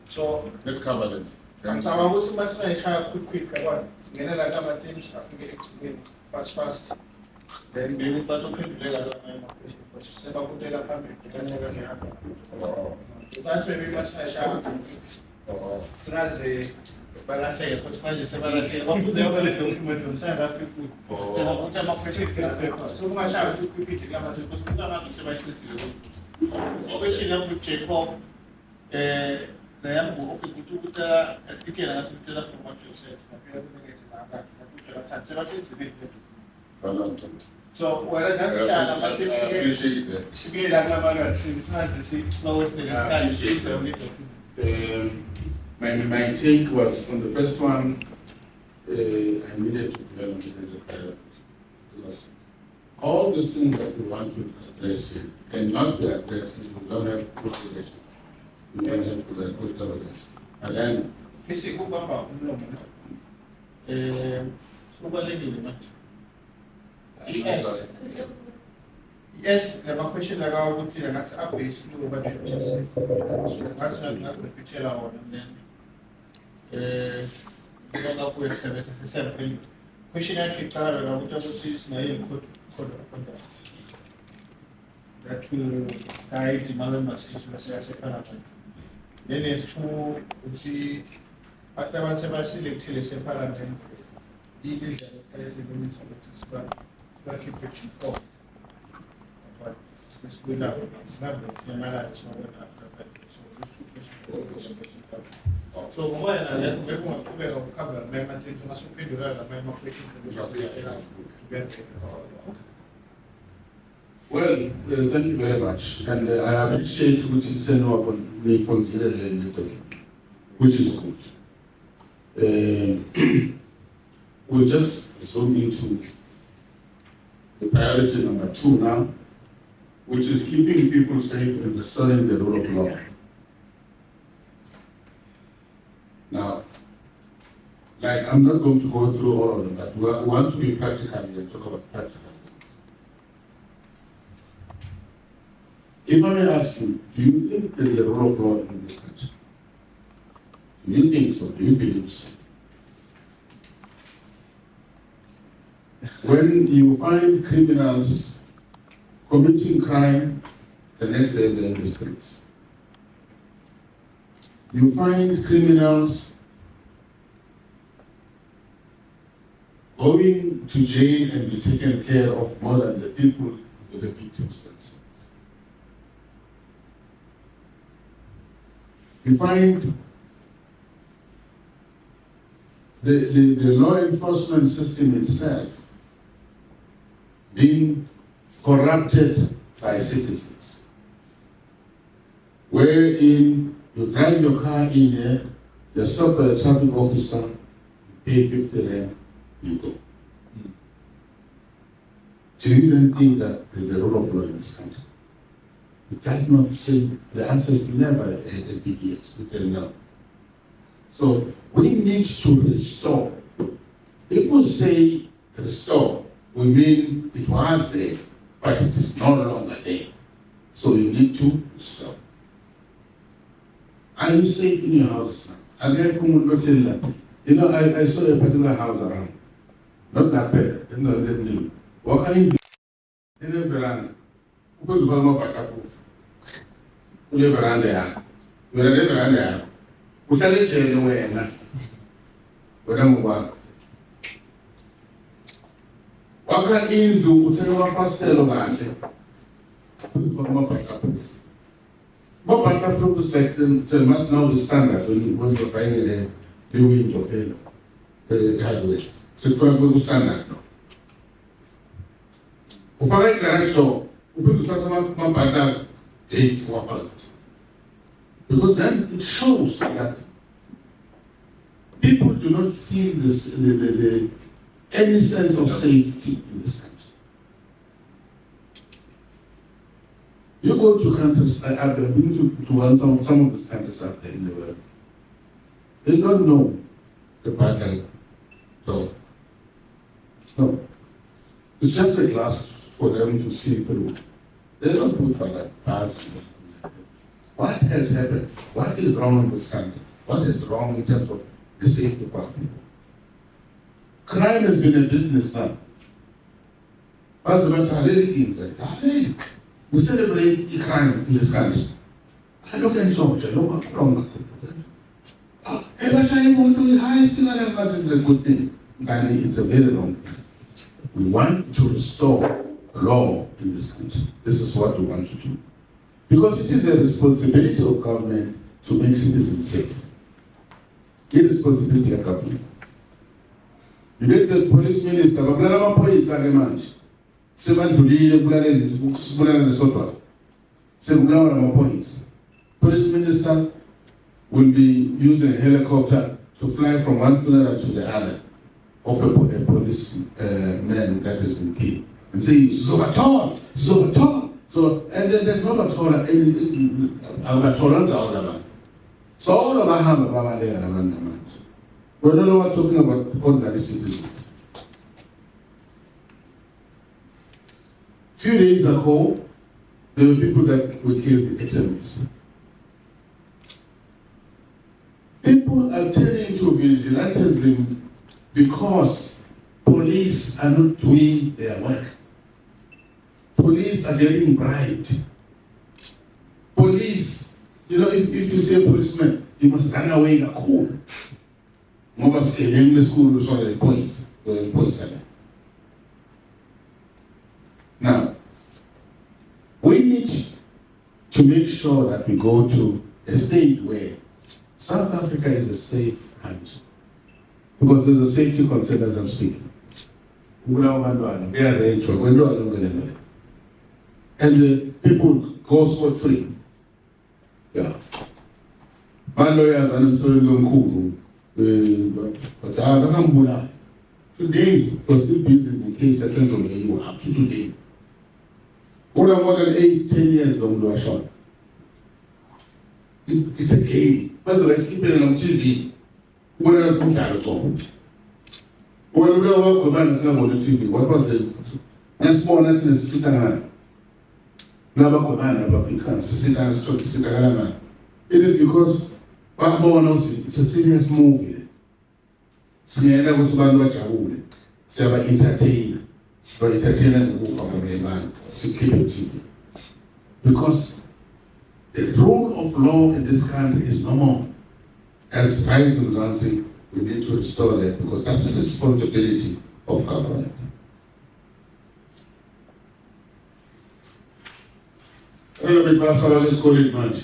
so Let's cover them. I'm also much like a quick one. Then I got my teams, I think it's fast. Then maybe but open the legal question, but several put it up that's maybe much like a but I say, what's my several what put the other document on South Africa? So I put them up so much I could repeat it because we don't have to say my so we should have to check off. Okay, good to application as we tell us from what you said. So, well, that's I appreciate that. My take was on the first one, I needed to develop it as a priority. Because all the things that we want to address cannot be addressed if we don't have cooperation. We don't have good governance. And then, yes, the question that I would feel that's up is to what you just said. So that's not the picture out and then we don't go to the same question I keep telling you, what is my code of conduct that will guide the message as a parliament. Then there's two, we see after one semester, the parliament, even the president is going to keep it for. But this will not, it's not the manner is not after. So these two questions. So when everyone cover, my things must be developed, my questions. well, thank you very much. And I appreciate what you said on me from which is good. We'll just zoom into the priority number 2 now, which is keeping people safe and restoring the rule of law. Now, like I'm not going to go through all of them, but we want to be practical and talk about practical things. If I may ask you, do you think there is a rule of law in this country? Do you think so? Do you believe so? When you find criminals committing crime, the next day they're in the streets. you find criminals going to jail and be taken care of more than the people, the victims themselves. You find the law enforcement system itself being corrupted by citizens, wherein you drive your car in here, you stop a traffic officer, you pay 50 rand, you go. Do you even think that there's a rule of law in this country? It does not say, the answer is never a big yes, it's a no. So we need to restore. If we say restore, we mean it was there, but it is no longer there. So you need to restore. Are you safe in your house now? You know, I saw a particular house around. Not that bad, it's not that new. What can you do? In a veranda. Who could follow back up? Who live around there? Who live around there? Who shall it tell you where now? Where I'm going. What can you do? Tell me first tell about it. Who follow back up? More backup is like the must know the standard when you're buying a new window, the hardware. So for example, the standard now. If I garage door, we put the customer backup gates for it. Because then it shows that people do not feel this any sense of safety in this country. You go to countries, I've been to some of these countries out there in the world. They don't know the bad door. No. It's just a glass for them to see through. They don't put bars. What has happened? What is wrong in this country? What is wrong in terms of the safety of our people? Crime has been a business now. As a matter of inside. We celebrate the crime in this country. I look at Georgia, look what's wrong. Every time you want to be high, still that's a good thing. And it's a very wrong thing. We want to restore law in this country. This is what we want to do. Because it is a responsibility of government to make citizens safe. It is responsibility of government. You get the police minister, but not police are the man. Police minister will be using a helicopter to fly from one funeral to the other of a police man that has been killed and say, Zobaton. So, and then there's no Batola, so all of our hammer, we're no longer talking about ordinary citizens. Few days ago, there were people that were killed with HMS. People are turning to vigilantism because police are not doing their work. Police are getting bribed. Police, you know, if you see a policeman, he must run away in a cool. Most in the school, sorry, boys. Now, we need to make sure that we go to a state where South Africa is a safe country. Because there's a safety concern as I'm speaking. And the people go scot free. Yeah. My lawyers are not so cool. But today, was still busy in the case I sent on you up to today. More than 8-10 years don't do a shot. It's a game. That's why I keep it on TV. What else we can do? Well, we don't work with on the TV. What was the next one? That's the sit down. Never command about it. Sit down. It is because it's a serious movie. Singer was about what I would. Say about entertainer. But entertainer who come from a man. Security. Because the rule of law in this country is no more. As rights in Mzansi, we need to restore that because that's the responsibility of government. Let's call it much.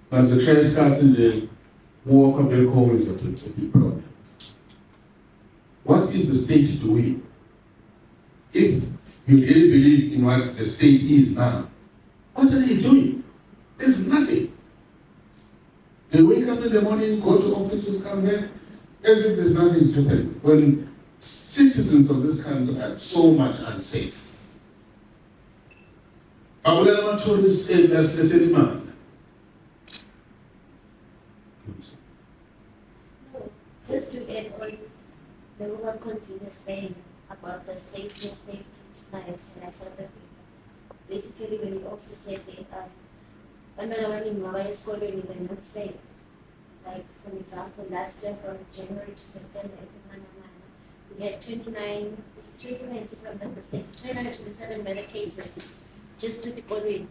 But the trespass in the walk back home is a big problem. What is the state doing? If you really believe in what the state is now, what are they doing? There's nothing. They wake up in the morning, go to offices, come back, as if there's nothing happening. When citizens of this country are so much unsafe. I will not tell this that's the same man. No, just to add on the woman convener saying about the states and safety science in South Africa. Basically, when he also said that another one in Mawai school they're not safe. Like, for example, last year from January to September, we had 29, is it 29, if I'm not mistaken, 227 murder cases just to the Korean,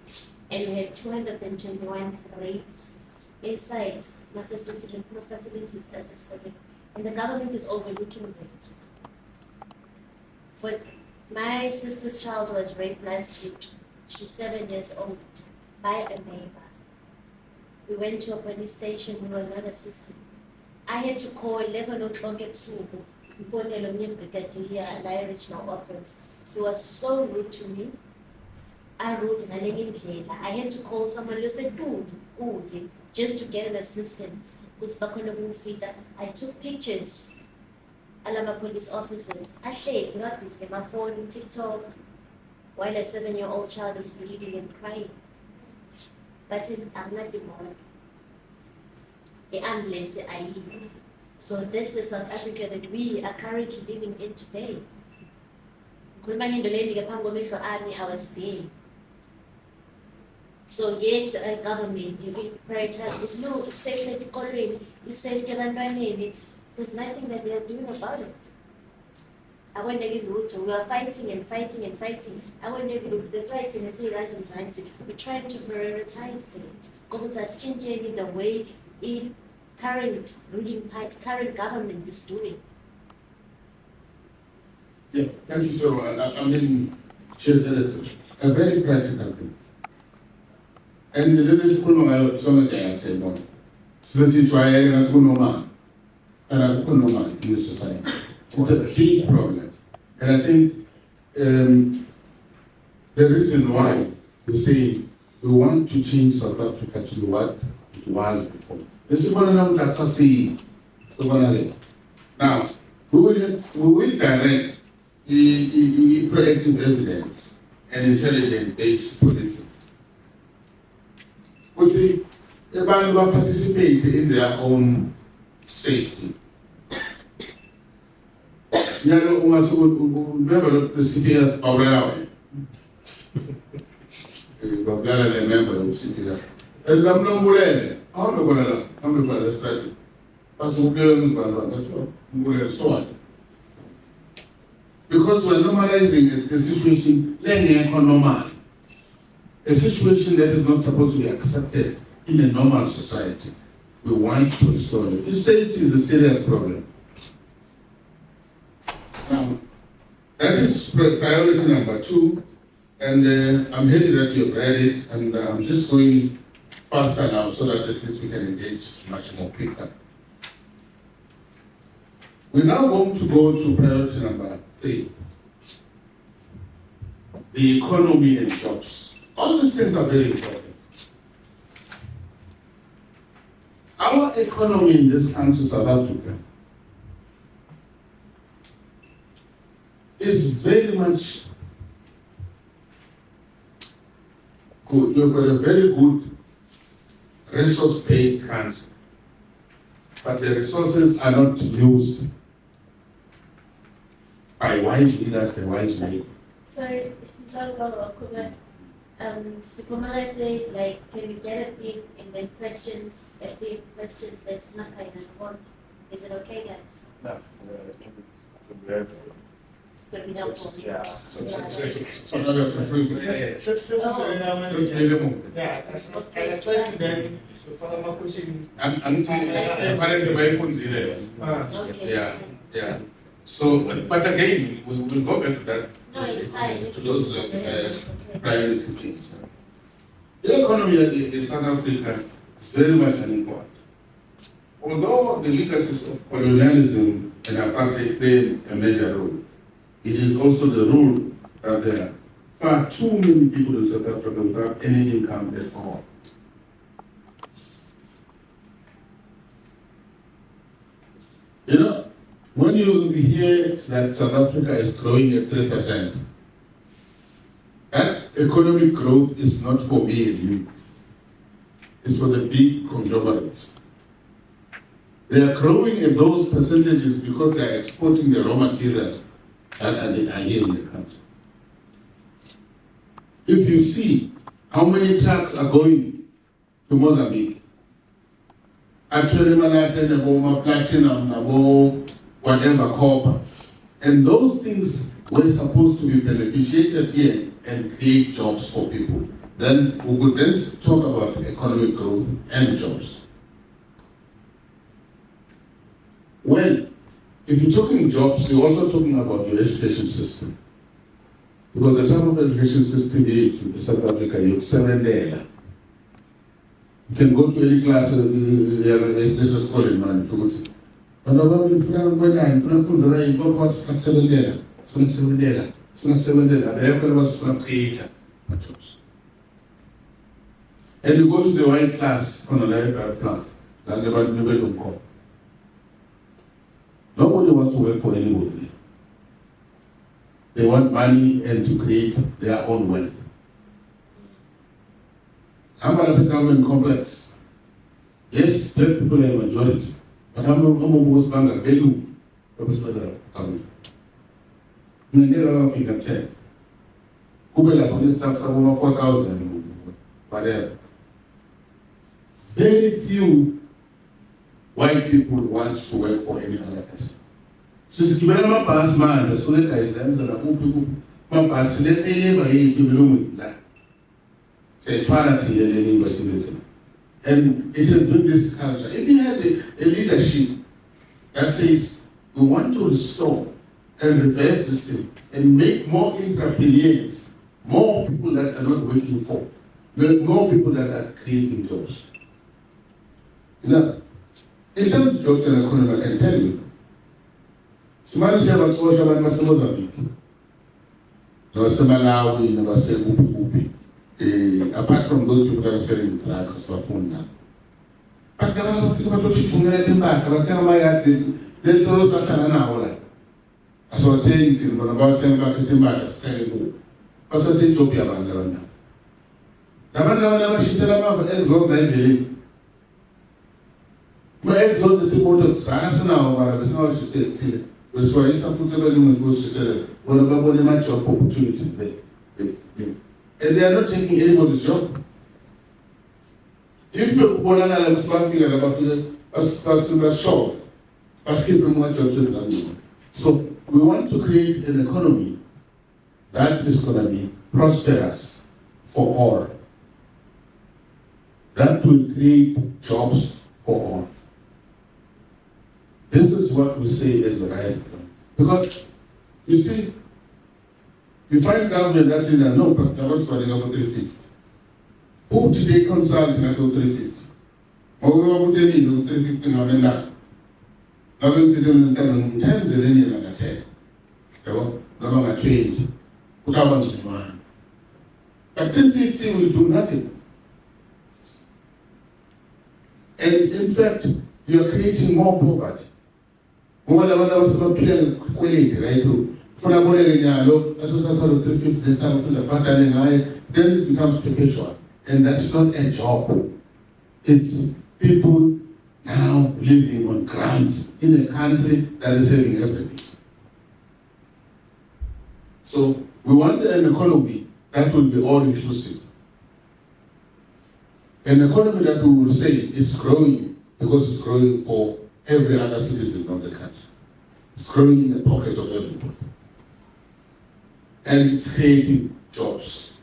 and we had 221 rapes inside not the facilities as a school. And the government is overlooking that. For my sister's child was raped last week. She's 7 years old by a neighbor. We went to a police station, we were not assisted. I had to call 11 o'clock ebusuku before the brigadier at my regional office. He was so rude to me. I had to call someone who said, just to get an assistance. I took pictures. Alama police officers. I shared my phone, TikTok, while a 7-year-old child is bleeding and crying. But I'm not the one. Unless I eat. So this is South Africa that we are currently living in today. I was there. So yet government, you prioritize, no, it's safe that the colony, it's safe that there's nothing that they are doing about it. I went to route, we are fighting and fighting and fighting. I went to look, that's why it's in a serious Mzansi. We're trying to prioritize that. Government has changed the way in current ruling party, current government is doing. Yeah, thank you so much. I mean, she's a very practical thing. And the little school, I so much I said, no. Since it's why I was no and I couldn't know in the society. It's a big problem. And I think the reason why we say we want to change South Africa to what it was before. This is one of that's a see. Now, we will direct the proactive evidence and intelligence-based policing. We see everybody will participate in their own safety. Remember the CPF Paulera. Paulera, the member of CPF. And I'm not going to let's try it. That's what we're doing, so on. Because we're normalizing the situation, normal. A situation that is not supposed to be accepted in a normal society. We want to restore it. This safety is a serious problem. That is priority number 2, and I'm happy that you've read it, and I'm just going faster now so that at least we can engage much more quicker. We're now going to go to priority number 3, the economy and jobs. All these things are very important. Our economy in this country, South Africa, is very much good. We've got a very good resource-based country, but the resources are not used by wise leaders and wise men. Sorry, Mpumalanga says, like, can we get a thing and then questions, that's not kind of one. Is it okay, guys? No, It's going to be helpful. Yeah. So now that's the first thing. Just minimum. Yeah, that's not, I tried to then, so for my question. I'm telling you, apparently by phones 11. Okay. Yeah. So, but again, we will go back to that. No, it's fine. To those private companies. The economy in South Africa is very much unequal. Although the legacies of colonialism and apartheid play a major role, it is also the rule that there are far too many people in South Africa without any income at all. You know, when you hear that South Africa is growing at 3%, that economic growth is not for me and you. It's for the big conglomerates. They are growing in those percentages because they are exporting the raw materials that are here in the country. If you see how many trucks are going to Mozambique, actually, platinum, whatever, copper, and those things were supposed to be beneficiated here and create jobs for people. Then we could then talk about economic growth and jobs. Well, if you're talking jobs, you're also talking about your education system. Because the type of education system in South Africa, you're 7 there. You can go to any class, this is called in Manifesto. But when you and you go to the white class on a library plant, that never don't call. Nobody wants to work for anybody. They want money and to create their own wealth. I'm a government complex. Yes, black people are a majority, but I'm almost bang a belly. I'm never think 10. Kubela police staff are over 4,000, whatever. Very few white people want to work for any other person. So it's given my pass man, so that I send the people, my pass, let's say never eat to belong that. Say, university. And it has been this culture. If you have a leadership that says, we want to restore and reverse this thing and make more intrapreneurians, more people that are not working for, more people that are creating jobs. Now, in terms of jobs and economy, I can tell you, Somali say about Oshaban Mozambique. There was Malawi, there was Upi. Apart from those people that are selling drugs, but there are a lot of people who are doing back. I was saying, my God, there's also a now. As I was saying, but about saying back to back, saying, but I said, Ethiopia, Bandana. The Bandana, she said, I'm exhausted, I believe. My exhausted people of Sarasa now, but that's not what she said. That's why it's a football room, she said, what about what my job opportunities there? And they are not taking anybody's job. If you're born and I'm speaking about as short, as keeping more jobs. So we want to create an economy that is going to be prosperous for all. That will create jobs for all. This is what we say is the right thing. Because, you see, you find government that's in there, no, but they're not spending about 350. Who did they consult in about 350? Or what they need 350 now and now? I'm going to say them in times they're in like a 10. No longer 20. Put out one to one. But 350 will do nothing. And in fact, you are creating more poverty. More than what I was about playing quality, right? For a money, that's what 350, start to the pattern, then it becomes perpetual. And that's not a job. It's people now living on grants in a country that is having everything. So we want an economy that will be all inclusive. An economy that we will say it's growing because it's growing for every other citizen of the country. It's growing in the pockets of everybody. and it's creating jobs.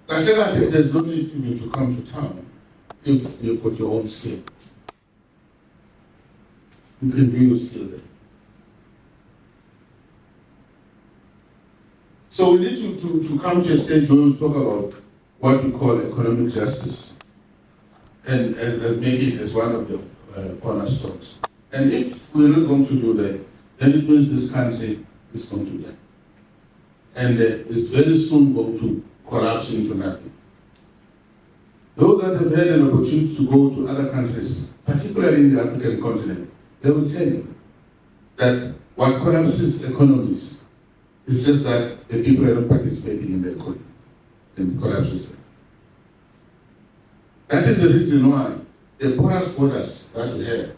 There's no need even to come to town if you've got your own skill. You can do your skill there. So we need to come to a stage where we talk about what we call economic justice and make it as one of the cornerstones. And if we're not going to do that, then it means this country is going to die. And it's very soon going to collapse into nothing. Those that have had an opportunity to go to other countries, particularly in the African continent, they will tell you that what collapses economies is just that the people are not participating in the economy and collapses them. That is the reason why the porous borders that we have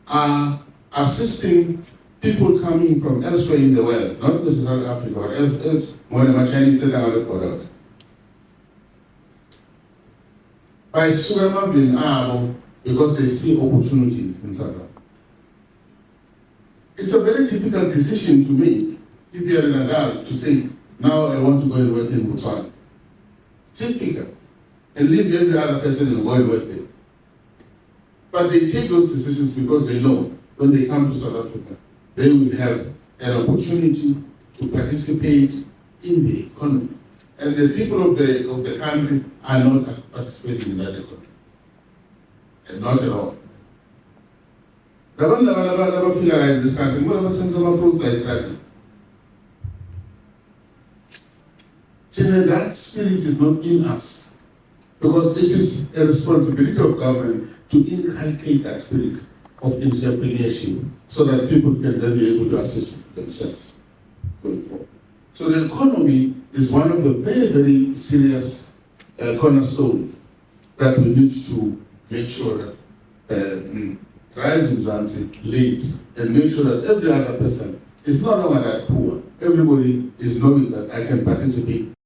are assisting people coming from elsewhere in the world, not necessarily Africa, but elsewhere, when the Chinese say that border. By Sugarman being able, because they see opportunities in South Africa. It's a very difficult decision to make if you are an adult to say, now I want to go and work in Botswana. Difficult. And leave every other person and go and work there. But they take those decisions because they know when they come to South Africa, they will have an opportunity to participate in the economy. And the people of the country are not participating in that economy. And not at all. The one that figure in this country, what about some fruit like that? That spirit is not in us. Because it is a responsibility of government to inculcate that spirit of entrepreneurship so that people can then be able to assist themselves going forward. So the economy is one of the very, very serious cornerstones that we need to make sure that Rise Mzansi leads and make sure that every other person is no longer that poor. Everybody is knowing that I can participate